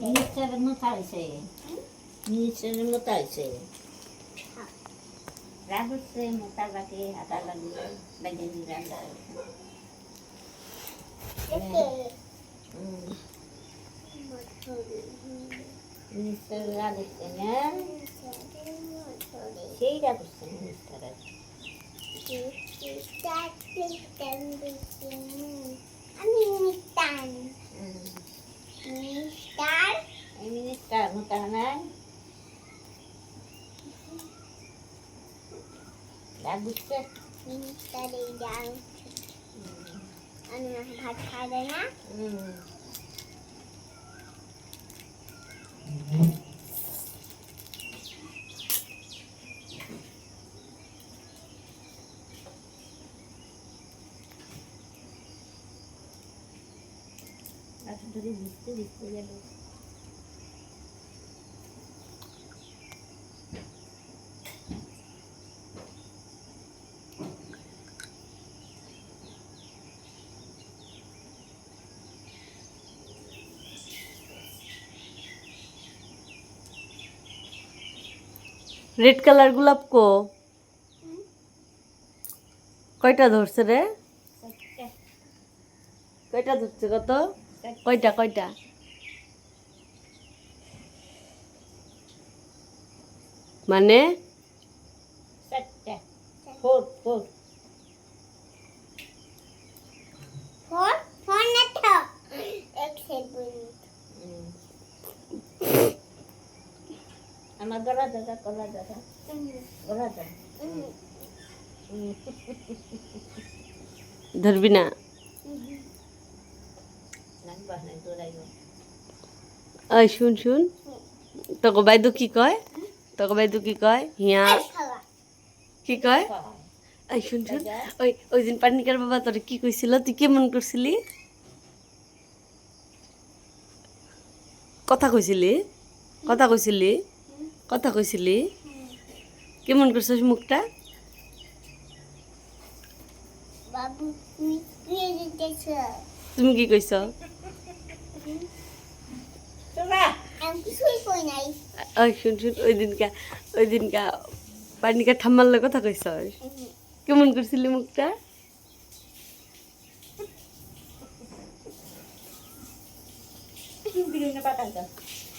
Minister Mutaise. Minister Mutaise. Rabbit say Mutabaki, Atalagi, Bagini Randa. Minister Rabbit, she got Minister. Minister Mutahanan. Bagus ya. Minister yang anu भात खाँदैन Aku dari listu ya bu. Red colour গোলাপ কো কয়টা ধরছে রে কয়টা ধরছে কত কয়টা কয়টা মানে फोर ना था एक सेकंड আমার গলা দাদা গলা দাদা গলা দাদা ধরবি না নাগবা না দৌড়াইব ওই শুন শুন তোকে বাইদু কি কয় তোকে বাইদু কি কয় হিয়া কি কয় ওই শুন শুন ওই ওই দিন পানিকার বাবা তোরে কি কইছিল তুই কেমন করছিলি কথা কইছিলি কথা কইছিলি কথা কইছিলি কেমন করছিস মুখটা बाबू ये दिতেছে তুমি কি কইছ তোরা আমি কিছুই কই নাই ওই শুন শুন ওই দিনকা পানিকা ঠাম্মার লগে কথা কইছ কেমন করছিলি মুখটা বিরিয়ানি পাকাইতা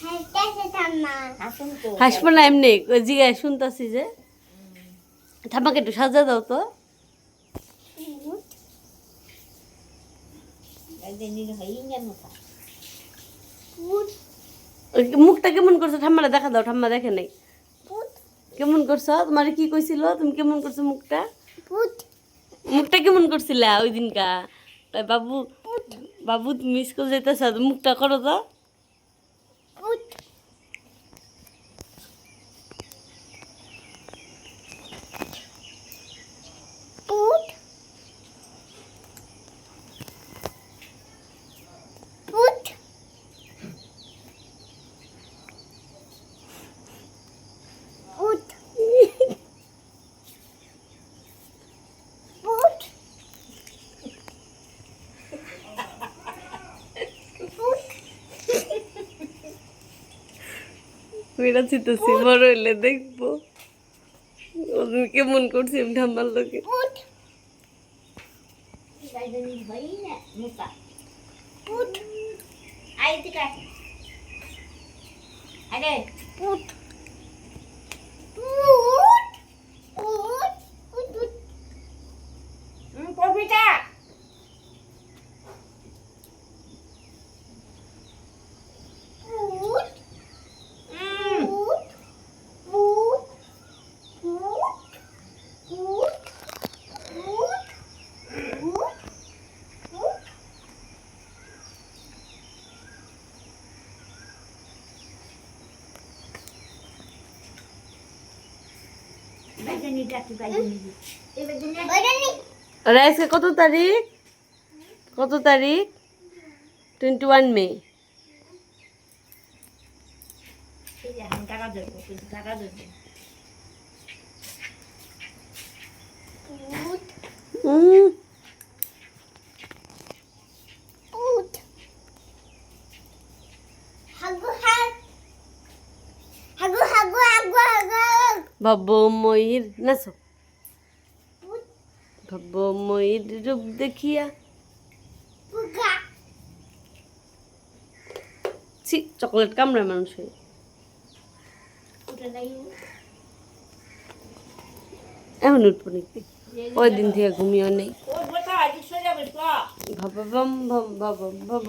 হাসতেছে ঠাম্মা হাসুন তো হাসবো না এমনি জিগায় শুনতাছি যে ঠাম্মাকে একটু সাজা দাও তো একদিন নিয়ে হই না তা ওই মুখটা কেমন করছো ঠাম্মারা দেখা দাও ঠাম্মা দেখে নাই কেমন করছো তোমার কি কইছিল তুমি কেমন করছো মুখটা ভূত মুখটা কেমন করছিলা ওই দিনকা তাই বাবু বাবু তুমি স্কুল যাইতেছ মুখটা করো তো ভূত ভূত ভূত ভূত ভূত মেয়েরা চিতেছি বড় হইলে দেখবো তুমি কেমন করছি ঠাম্মার লোকে ভূত একদিন হই না মুকা ভূত আইতে কা আরে ভূত ভূত ভূত ভূত কবিতা ভূত ভূত ভূত ভূত ভূত ভূত ভূত ভূত বাইজানি ডাকি বাইজানি এই বাইজানি বাইরানি আর আজকে কত তারিখ 21 মে এই যে আমি টাকা দেব টাকা দেব ভূত হুম ভূত ভব্যময়ীর নাচো ভব্যময়ীর রূপ দেখিয়া বুগা ছি চকলেট কামড়ায় মানুষের উঠে নাই এমন উঠবো নাকি ওই দিন থেকে ঘুমিয়েও নেই ওর বোতা আজ সোজা বসবা ভব ভম ভম ভব ভব